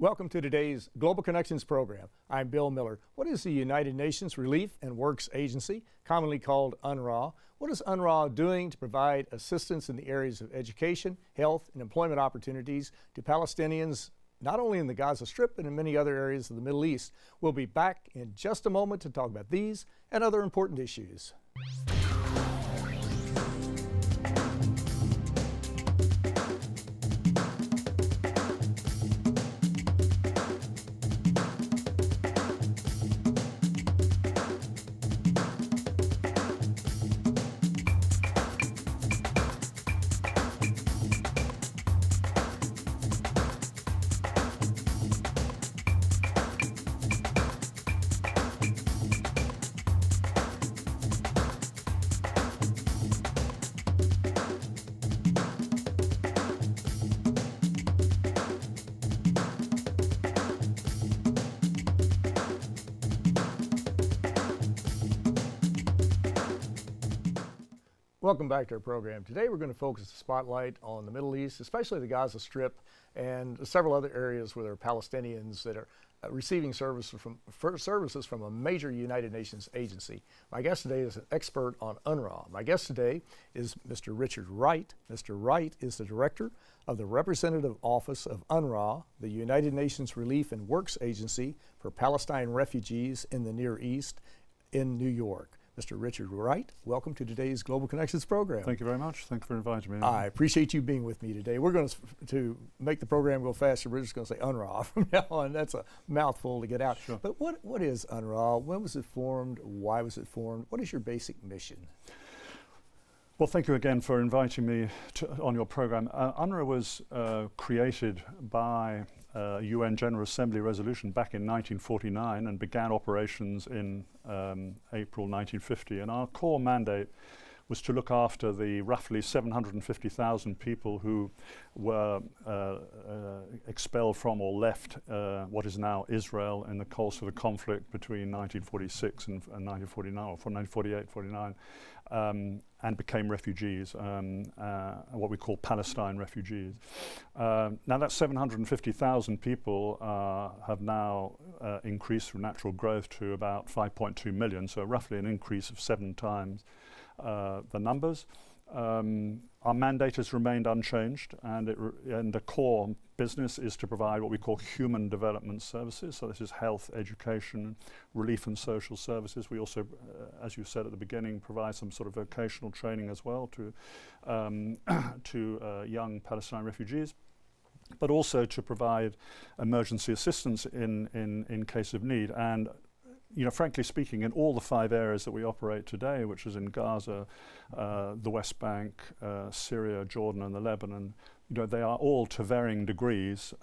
Welcome to today's Global Connections program. I'm Bill Miller. What is the United Nations Relief and Works Agency, commonly called UNRWA? What is UNRWA doing to provide assistance in the areas of education, health, and employment opportunities to Palestinians, not only in the Gaza Strip, but in many other areas of the Middle East? We'll be back in just a moment to talk about these and other important issues. Welcome back to our program. Today we're going to focus the spotlight on the Middle East, especially the Gaza Strip and several other areas where there are Palestinians that are receiving services from a major United Nations agency. My guest today is an expert on UNRWA. My guest today is Mr. Richard Wright. Mr. Wright is the director of the Representative Office of UNRWA, the United Nations Relief and Works Agency for Palestine refugees in the Near East in New York. Mr. Richard Wright, welcome to today's Global Connections program. Thank you very much. Thank you for inviting me. I appreciate you being with me today. We're going to make the program go faster. We're just going to say UNRWA from now on. That's a mouthful to get out. Sure. But what is UNRWA? When was it formed? Why was it formed? What is your basic mission? Well, thank you again for inviting me on your program. UNRWA was created by UN General Assembly resolution back in 1949 and began operations in April 1950. And our core mandate was to look after the roughly 750,000 people who were expelled from or left what is now Israel in the course of the conflict between 1946 and 1949, or from 1948-49, and became refugees, what we call Palestine refugees. Now that 750,000 people have now increased through natural growth to about 5.2 million, so roughly an increase of 7 times the numbers. Our mandate has remained unchanged, and the core business is to provide what we call human development services. So this is health, education, relief and social services. We also, as you said at the beginning, provide some sort of vocational training as well to young Palestinian refugees, but also to provide emergency assistance in case of need. And frankly speaking, in all the 5 areas that we operate today, which is in Gaza, the West Bank, Syria, Jordan, and the Lebanon, they are all to varying degrees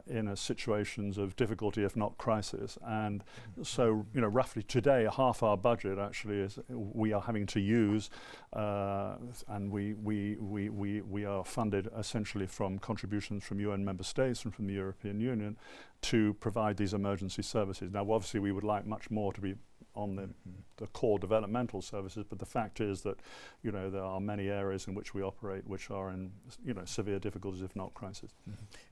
in situations of difficulty, if not crisis. And so, roughly today, half our budget actually is we are having to use, and we are funded essentially from contributions from UN member states and from the European Union to provide these emergency services. Now, obviously, we would like much more to be on the core developmental services, but the fact is that there are many areas in which we operate which are in severe difficulties, if not crisis.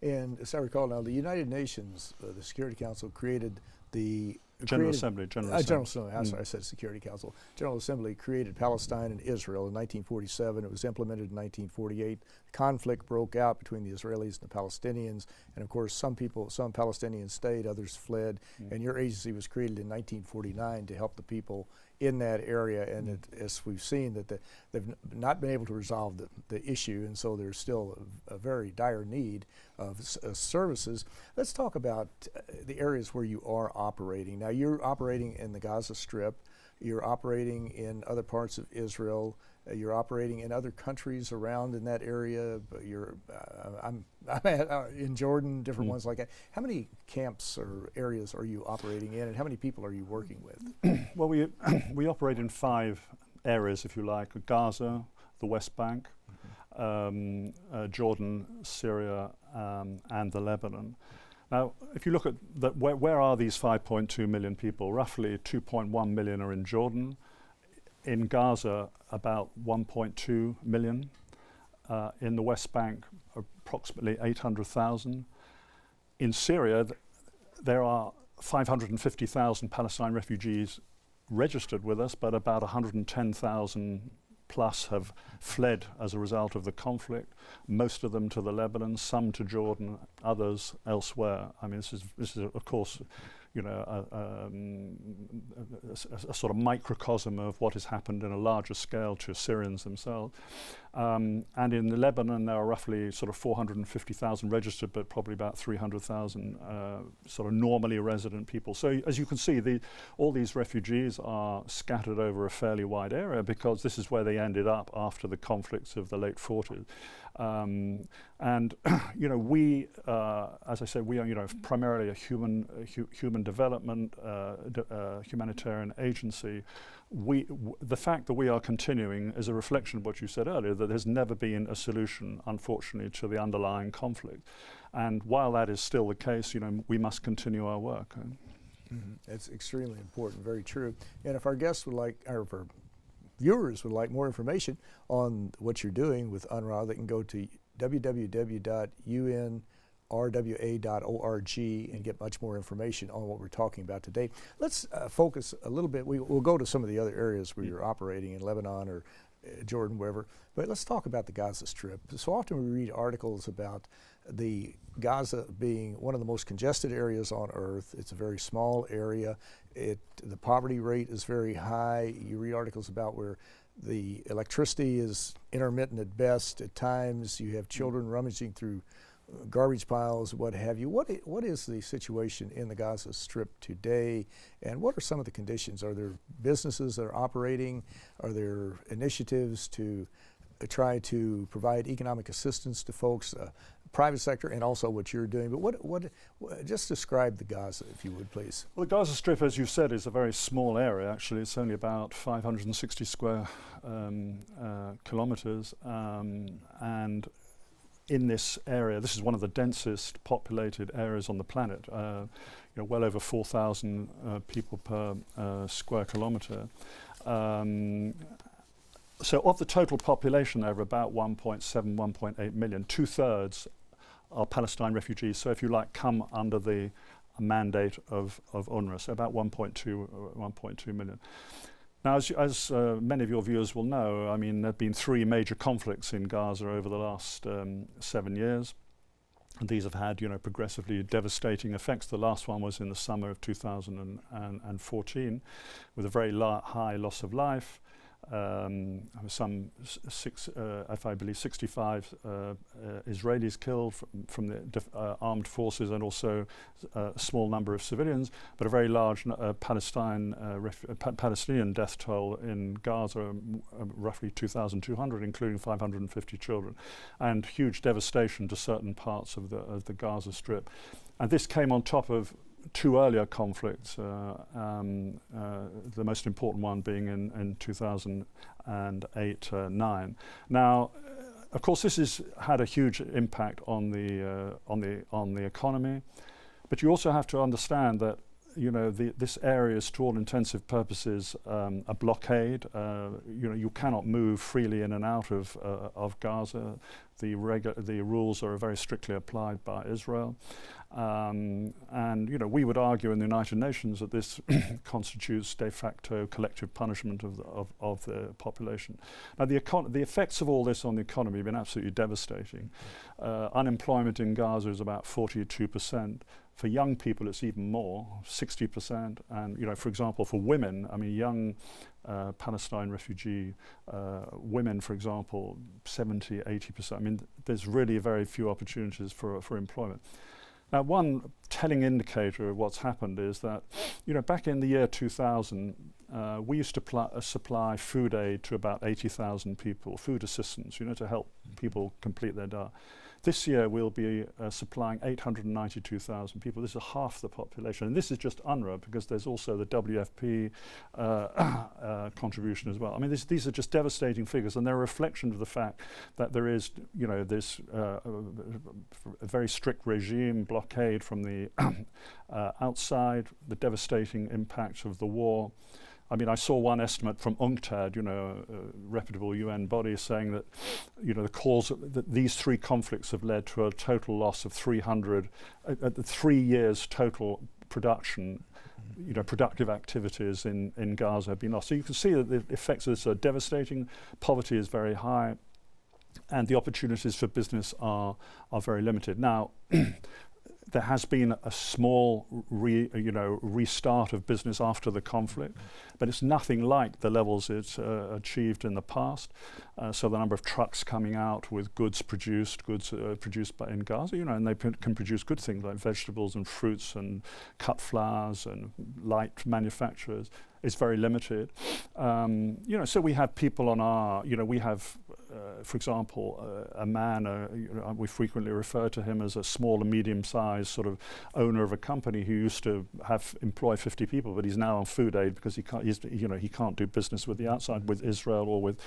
And as I recall now, the United Nations, the Security Council, created the General Assembly. I'm sorry, I said Security Council. General Assembly created Palestine and Israel in 1947. It was implemented in 1948. The conflict broke out between the Israelis and the Palestinians, and of course some Palestinians stayed, others fled, and your agency was created in 1949 to help the people in that area, and as we've seen that they've not been able to resolve the issue, and so there's still a very dire need of services. Let's talk about the areas where you are operating. Now you're operating in the Gaza Strip, you're operating in other parts of Israel, you're operating in other countries around in that area, but I'm in Jordan, different ones like that. How many camps or areas are you operating in, and how many people are you working with? Well, we operate in 5 areas, if you like: Gaza, the West Bank, Jordan, Syria, and the Lebanon. Now, if you look at where are these 5.2 million people? Roughly 2.1 million are in Jordan. In Gaza, about 1.2 million. In the West Bank, approximately 800,000. in Syria, there are 550,000 Palestine refugees registered with us, but about 110,000 plus have fled as a result of the conflict, most of them to the Lebanon, some to Jordan, others elsewhere. I mean, this is of course, you know, a sort of microcosm of what has happened in a larger scale to Syrians themselves. And in the Lebanon, there are roughly sort of 450,000 registered, but probably about 300,000 sort of normally resident people. So as you can see, all these refugees are scattered over a fairly wide area because this is where they ended up after the conflicts of the late 40s. And you know, we, as I said, we are, you know, primarily a human development humanitarian agency. The fact that we are continuing is a reflection of what you said earlier, that there's never been a solution, unfortunately, to the underlying conflict. And while that is still the case, you know, we must continue our work. It's extremely important, very true. And if our guests would like, or if our viewers would like more information on what you're doing with UNRWA, they can go to www.unrwa.org and get much more information on what we're talking about today. Let's focus a little bit. We'll go to some of the other areas where you're operating in Lebanon or Jordan, wherever, but let's talk about the Gaza Strip. So often we read articles about the Gaza being one of the most congested areas on earth. It's a very small area. The poverty rate is very high. You read articles about where the electricity is intermittent at best. At times you have children rummaging through garbage piles, what have you. What is the situation in the Gaza Strip today, and what are some of the conditions? Are there businesses that are operating? Are there initiatives to try to provide economic assistance to folks, private sector, and also what you're doing? But just describe the Gaza, if you would, please. Well, the Gaza Strip, as you've said, is a very small area. Actually, it's only about 560 square kilometers, and in this area, this is one of the densest populated areas on the planet. You know, well over 4,000 people per square kilometer. So of the total population there of about 1.7, 1.8 million, 2/3 are Palestine refugees. So if you like, come under the mandate of UNRWA, so about 1.2 million. Now, as many of your viewers will know, I mean, there have been 3 major conflicts in Gaza over the last 7 years. And these have had, you know, progressively devastating effects. The last one was in the summer of 2014, with a very high loss of life. Some if I believe 65 Israelis killed from the armed forces, and also a small number of civilians, but a very large Palestinian death toll in Gaza, roughly 2,200, including 550 children, and huge devastation to certain parts of the Gaza Strip. And this came on top of 2 earlier conflicts, the most important one being in 2008-9. Now, of course, this has had a huge impact on the economy, but you also have to understand that, you know, this area is, to all intensive purposes, a blockade. You know, you cannot move freely in and out of Gaza. The rules are very strictly applied by Israel. And, you know, we would argue in the United Nations that this constitutes de facto collective punishment of the population. Now, the effects of all this on the economy have been absolutely devastating. Unemployment in Gaza is about 42%. For young people, it's even more, 60%. And, you know, for example, for women, I mean, young Palestine refugee women, for example, 70, 80%. I mean, there's really very few opportunities for employment. Now, one telling indicator of what's happened is that, you know, back in the year 2000, we used to supply food aid to about 80,000 people, food assistance, you know, to help people complete their diet. This year we'll be supplying 892,000 people. This is half the population. And this is just UNRWA, because there's also the WFP contribution as well. I mean, these are just devastating figures, and they're a reflection of the fact that there is, you know, this a very strict regime blockade from the outside, the devastating impacts of the war. I mean, I saw one estimate from UNCTAD, a reputable UN body, saying that, the cause that these three conflicts have led to a total loss of 300, 3 years total production, productive activities in Gaza have been lost. So you can see that the effects of this are devastating. Poverty is very high, and the opportunities for business are very limited. Now, there has been a small restart of business after the conflict, but it's nothing like the levels it's achieved in the past. So the number of trucks coming out with goods produced in Gaza, and they can produce good things like vegetables and fruits and cut flours and light manufacturers, is very limited. So we have people on our, we have, for example, a man, we frequently refer to him as a small and medium-sized sort of owner of a company who used to employ 50 people, but he's now on food aid because he can't do business with the outside, with Israel or with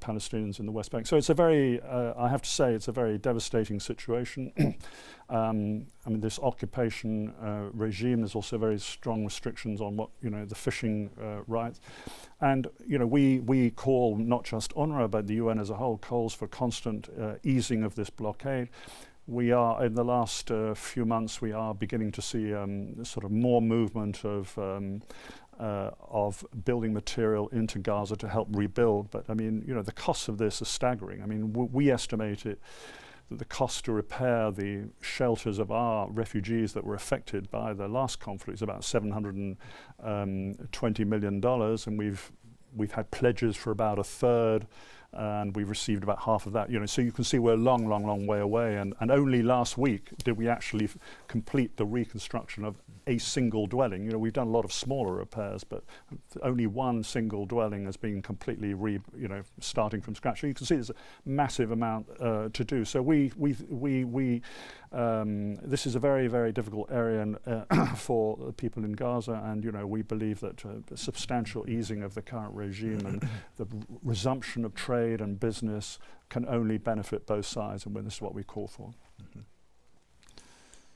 Palestinians in the West Bank. So it's I have to say, it's a very devastating situation. This occupation regime, there's also very strong restrictions on what, the fishing rights. And, we call, not just UNRWA, but the UN as a whole, calls for constant easing of this blockade. We are, in the last few months, we are beginning to see sort of more movement of building material into Gaza to help rebuild. But, the costs of this are staggering. We estimate it that the cost to repair the shelters of our refugees that were affected by the last conflict is about $720 million, and we've had pledges for about a third, and we've received about half of that. So you can see we're a long way away, and only last week did we actually complete the reconstruction of a single dwelling. We've done a lot of smaller repairs, but only one single dwelling has been completely starting from scratch. So you can see there's a massive amount to do. So this is a very, very difficult area for people in Gaza, and we believe that substantial easing of the current regime and the resumption of trade and business can only benefit both sides, and this is what we call for. Mm-hmm.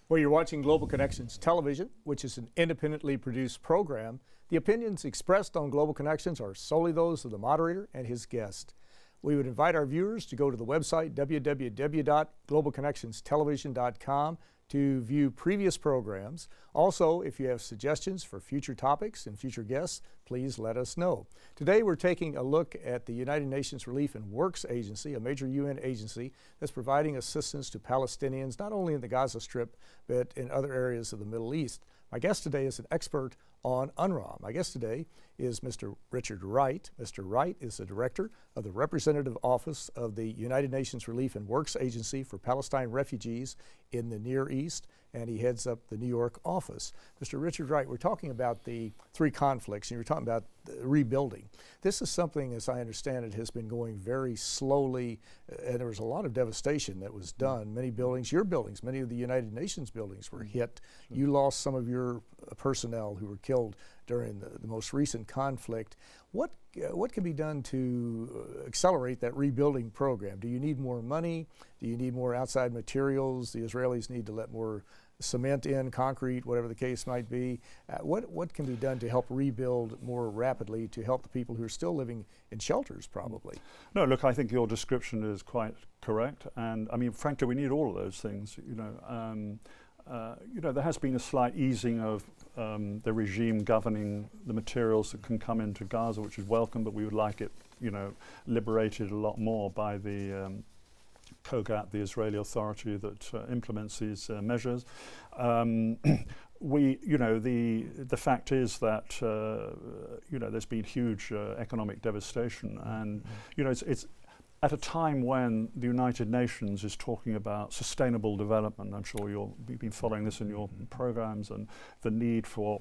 Well, you're watching Global Connections Television, which is an independently produced program. The opinions expressed on Global Connections are solely those of the moderator and his guest. We would invite our viewers to go to the website www.globalconnectionstelevision.com to view previous programs. Also, if you have suggestions for future topics and future guests, please let us know. Today we're taking a look at the United Nations Relief and Works Agency, a major UN agency that's providing assistance to Palestinians not only in the Gaza Strip but in other areas of the Middle East. My guest today is an expert on UNRWA. My guest today is Mr. Richard Wright. Mr. Wright is the director of the Representative Office of the United Nations Relief and Works Agency for Palestine refugees in the Near East, and he heads up the New York office. Mr. Richard Wright, we're talking about the three conflicts, and you're talking about rebuilding. This is something, as I understand it, has been going very slowly, and there was a lot of devastation that was done. Many buildings, your buildings, many of the United Nations buildings were hit. You lost some of your personnel who were killed during the most recent conflict. What can be done to accelerate that rebuilding program? Do you need more money? Do you need more outside materials? The Israelis need to let more cement in, concrete, whatever the case might be. What can be done to help rebuild more rapidly to help the people who are still living in shelters, probably? No, look, I think your description is quite correct, and frankly, we need all of those things. There has been a slight easing of the regime governing the materials that can come into Gaza, which is welcome, but we would like it, liberated a lot more by the COGAT, the Israeli authority that implements these measures. The fact is that there's been huge economic devastation, and it's at a time when the United Nations is talking about sustainable development. I'm sure you've been following this in your programs, and the need for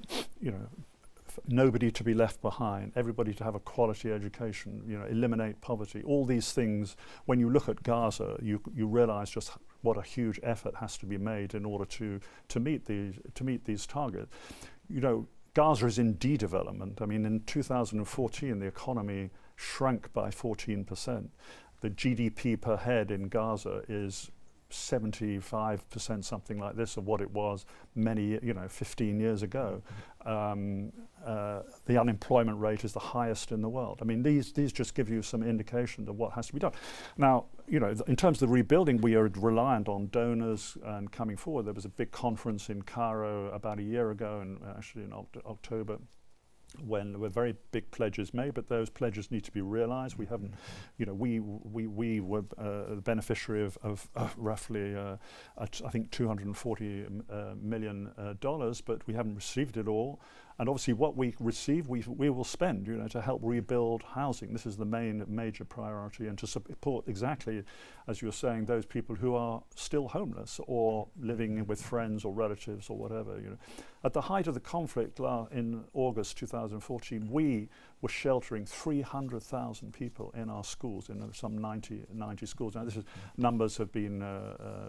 nobody to be left behind, everybody to have a quality education, eliminate poverty. All these things, when you look at Gaza, you realize just what a huge effort has to be made in order to meet these targets. Gaza is in de-development. In 2014, the economy shrank by 14%. The GDP per head in Gaza is 75%, something like this, of what it was 15 years ago. The unemployment rate is the highest in the world. I mean, these just give you some indication of what has to be done. Now, in terms of the rebuilding, we are reliant on donors and coming forward. There was a big conference in Cairo about a year ago, and actually in October, when there were very big pledges made, but those pledges need to be realized. We haven't, we were the beneficiary of roughly, I think, $240 million, but we haven't received it all. And obviously what we receive, we will spend, to help rebuild housing. This is the major priority, and to support, exactly as you were saying, those people who are still homeless or living with friends or relatives or whatever. At the height of the conflict in August 2014, we were sheltering 300,000 people in our schools, in some 90 schools. Now, numbers have been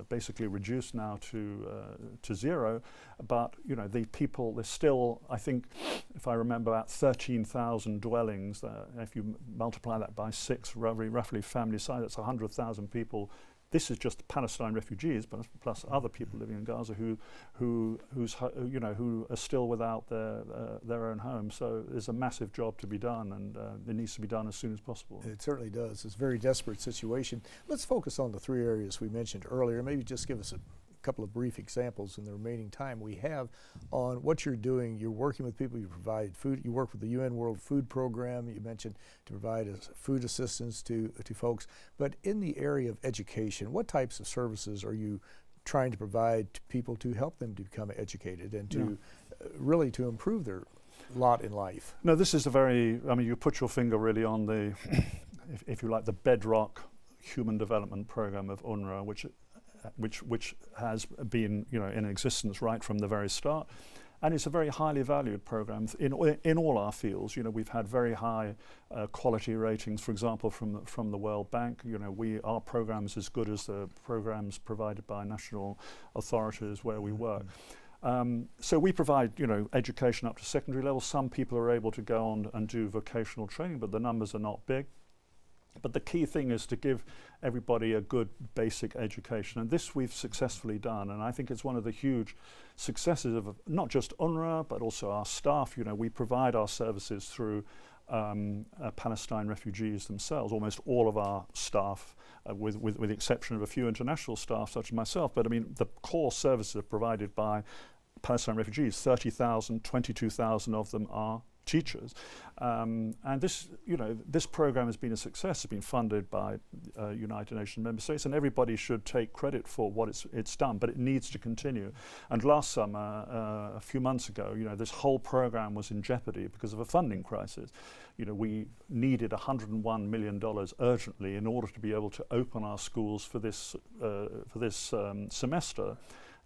basically reduced now to zero, but the people, there's still, I think, if I remember, about 13,000 dwellings. If you multiply that by 6, roughly family size, that's 100,000 people. This is just Palestine refugees, but plus other people living in Gaza who are still without their own home. So there's a massive job to be done, and it needs to be done as soon as possible. It certainly does. It's a very desperate situation. Let's focus on the 3 areas we mentioned earlier. Maybe just give us a couple of brief examples in the remaining time we have on what you're doing. You're working with people, you provide food, you work with the UN World Food Program, you mentioned, to provide food assistance to folks. But in the area of education, what types of services are you trying to provide to people to help them to become educated and to really to improve their lot in life? No, this is you put your finger really on the, if you like, the bedrock human development program of UNRWA, which has been in existence right from the very start, and it's a very highly valued program in all our fields. We've had very high quality ratings, for example, from the World Bank. Our program is as good as the programs provided by national authorities where we work. So we provide education up to secondary level. Some people are able to go on and do vocational training, but the numbers are not big. But the key thing is to give everybody a good basic education, and this we've successfully done, and I think it's one of the huge successes of not just UNRWA but also our staff. We provide our services through Palestine refugees themselves, almost all of our staff, with the exception of a few international staff such as myself. But I mean, the core services are provided by Palestine refugees. 30,000, 22,000 of them are teachers, and this program has been a success. It's been funded by United Nations member states, and everybody should take credit for what it's done. But it needs to continue. And last summer, a few months ago, this whole program was in jeopardy because of a funding crisis. We needed $101 million urgently in order to be able to open our schools for this semester.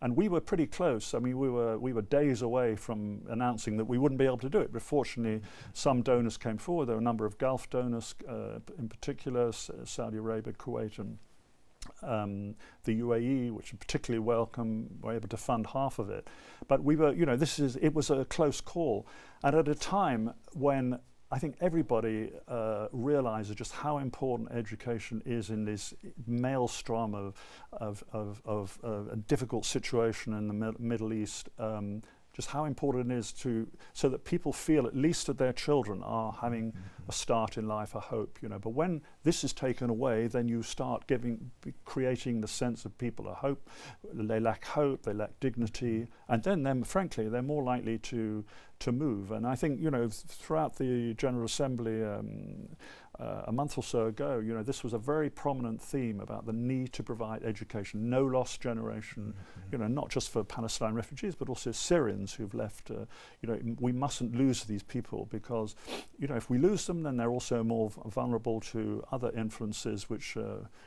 And we were pretty close. I mean, we were days away from announcing that we wouldn't be able to do it. But fortunately, some donors came forward. There were a number of Gulf donors, in particular, Saudi Arabia, Kuwait, and the UAE, which are particularly welcome, were able to fund half of it. But we were, it was a close call. And at a time when I think everybody realizes just how important education is in this maelstrom of a difficult situation in the Middle East. Just how important it is so that people feel at least that their children are having a start in life, a hope. But when this is taken away, then you start creating the sense of people a hope. They lack hope, they lack dignity, and then frankly, they're more likely to move. And I think throughout the General Assembly a month or so ago, this was a very prominent theme about the need to provide education, no lost generation, not just for Palestine refugees, but also Syrians who've left. We mustn't lose these people, because, if we lose them, then they're also more vulnerable to other influences which,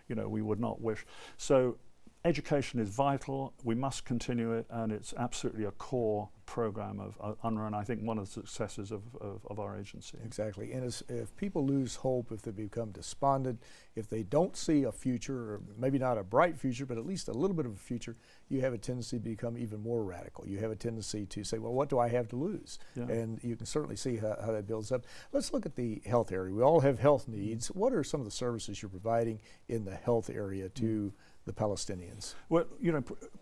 we would not wish. So education is vital. We must continue it, and it's absolutely a core program of UNRWA, and I think one of the successes of our agency. Exactly. And if people lose hope, if they become despondent, if they don't see a future, or maybe not a bright future, but at least a little bit of a future, you have a tendency to become even more radical. You have a tendency to say, well, what do I have to lose? Yeah. And you can certainly see how that builds up. Let's look at the health area. We all have health needs. What are some of the services you're providing in the health area to the Palestinians? Well,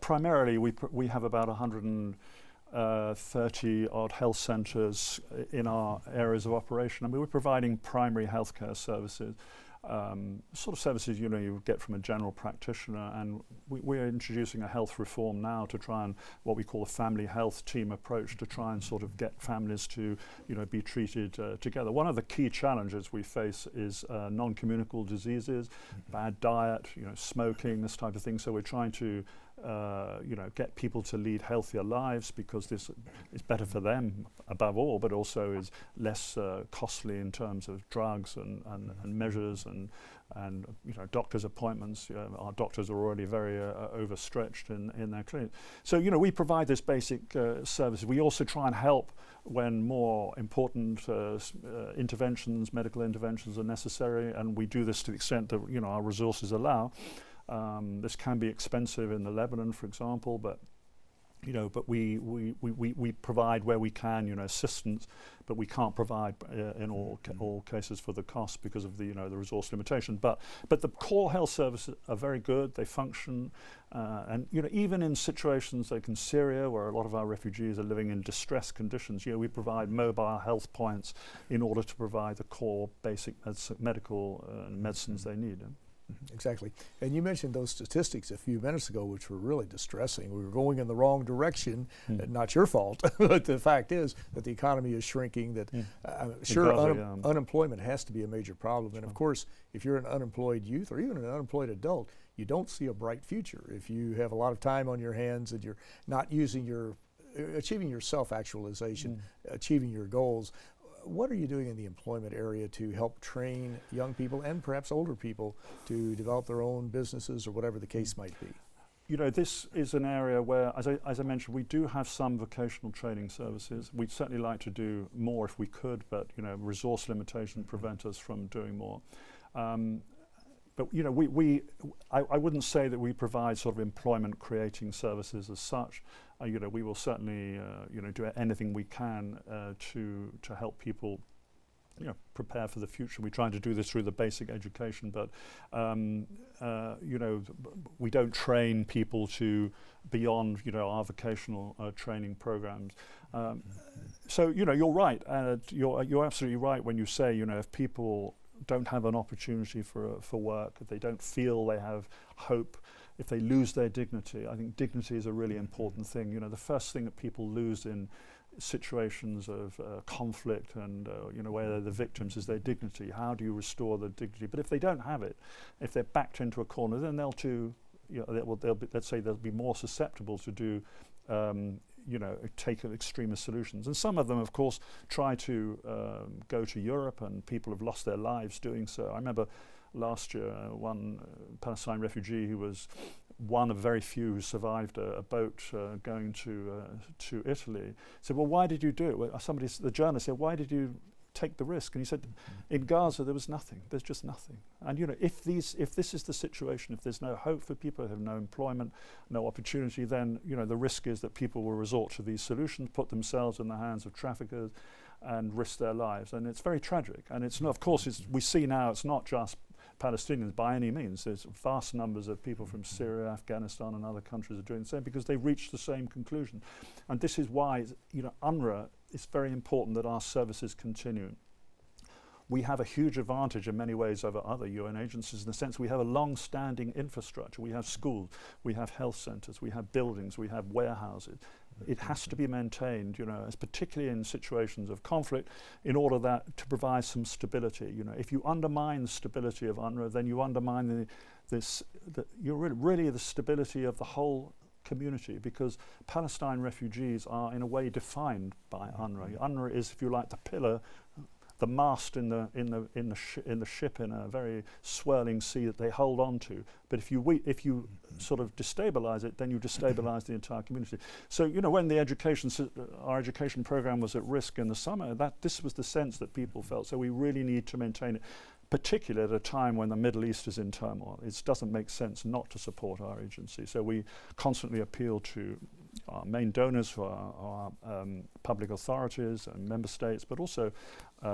primarily we have about 130 odd health centres in our areas of operation. I mean, we're providing primary healthcare services, sort of services you would get from a general practitioner, and we're introducing a health reform now to try and what we call a family health team approach to try and sort of get families to be treated together. One of the key challenges we face is non-communicable diseases, bad diet, smoking, this type of thing. So we're trying to get people to lead healthier lives, because this is better for them above all, but also is less costly in terms of drugs and measures and doctors' appointments. Our doctors are already very overstretched in their clinic. So we provide this basic service. We also try and help when more important interventions, medical interventions are necessary, and we do this to the extent that our resources allow. This can be expensive in the Lebanon, for example, but we provide where we can, assistance, but we can't provide in all cases for the cost because of the the resource limitation. But the core health services are very good. They function, and even in situations like in Syria, where a lot of our refugees are living in distressed conditions, we provide mobile health points in order to provide the core basic medical medicines they need. Exactly. And you mentioned those statistics a few minutes ago, which were really distressing. We were going in the wrong direction, not your fault, but the fact is that the economy is shrinking, that unemployment has to be a major problem. And of course, if you're an unemployed youth or even an unemployed adult, you don't see a bright future. If you have a lot of time on your hands and you're not achieving your self-actualization, achieving your goals, what are you doing in the employment area to help train young people and perhaps older people to develop their own businesses or whatever the case might be? This is an area where, as I mentioned, we do have some vocational training services. We'd certainly like to do more if we could, but resource limitations prevent us from doing more. But I wouldn't say that we provide sort of employment creating services as such. We will certainly do anything we can to help people prepare for the future. We try to do this through the basic education, but we don't train people to beyond our vocational training programs. So you're right. You're absolutely right when you say if people don't have an opportunity for work, if they don't feel they have hope, if they lose their dignity. I think dignity is a really important thing. The first thing that people lose in situations of conflict and where they're the victims is their dignity. How do you restore the dignity? But if they don't have it, if they're backed into a corner, then they'll be more susceptible to do take extremist solutions. And some of them, of course, try to go to Europe, and people have lost their lives doing so. I remember last year, one Palestinian refugee who was one of very few who survived a boat going to Italy said, "Well, why did you do it?" Well, the journalist said, "Why did you take the risk?" And he said, "In Gaza there was nothing. There's just nothing." And if this is the situation, if there's no hope for people, who have no employment, no opportunity, then the risk is that people will resort to these solutions, put themselves in the hands of traffickers, and risk their lives. And it's very tragic. And it's not, of course, we see now it's not just Palestinians by any means. There's vast numbers of people from Syria, Afghanistan, and other countries are doing the same because they've reached the same conclusion. And this is why, UNRWA, it's very important that our services continue. We have a huge advantage in many ways over other UN agencies in the sense we have a long-standing infrastructure. We have schools, we have health centres, we have buildings, we have warehouses. It has to be maintained, as particularly in situations of conflict, in order to provide some stability. If you undermine the stability of UNRWA, then you undermine the stability of the whole community, because Palestine refugees are in a way defined by UNRWA. UNRWA is, if you like, the pillar, the mast in the ship in a very swirling sea that they hold on to. But if you sort of destabilize it, then you destabilize the entire community. So when our education program was at risk in the summer, this was the sense that people felt. So we really need to maintain it, particularly at a time when the Middle East is in turmoil. It doesn't make sense not to support our agency. So we constantly appeal to our main donors, who are public authorities and member states, but also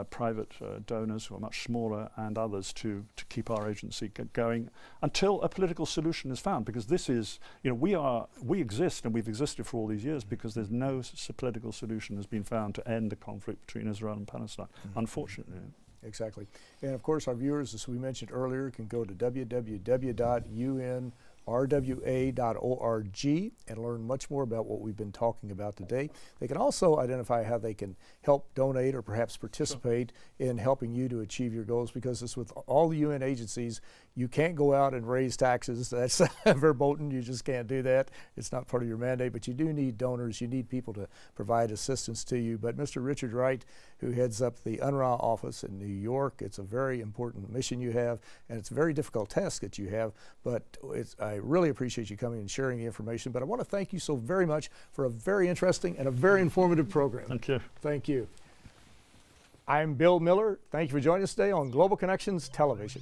private donors who are much smaller, and others to keep our agency going until a political solution is found. Because this is, we exist, and we've existed for all these years because there's no political solution has been found to end the conflict between Israel and Palestine, unfortunately. Exactly. And of course, our viewers, as we mentioned earlier, can go to www.unrwa.org and learn much more about what we've been talking about today. They can also identify how they can help donate or perhaps participate in helping you to achieve your goals, because as with all the UN agencies, you can't go out and raise taxes. That's verboten. You just can't do that. It's not part of your mandate, but you do need donors. You need people to provide assistance to you. But Mr. Richard Wright, who heads up the UNRWA office in New York, it's a very important mission you have, and it's a very difficult task that you have, but I really appreciate you coming and sharing the information. But I want to thank you so very much for a very interesting and a very informative program. Thank you. Thank you. I'm Bill Miller. Thank you for joining us today on Global Connections Television.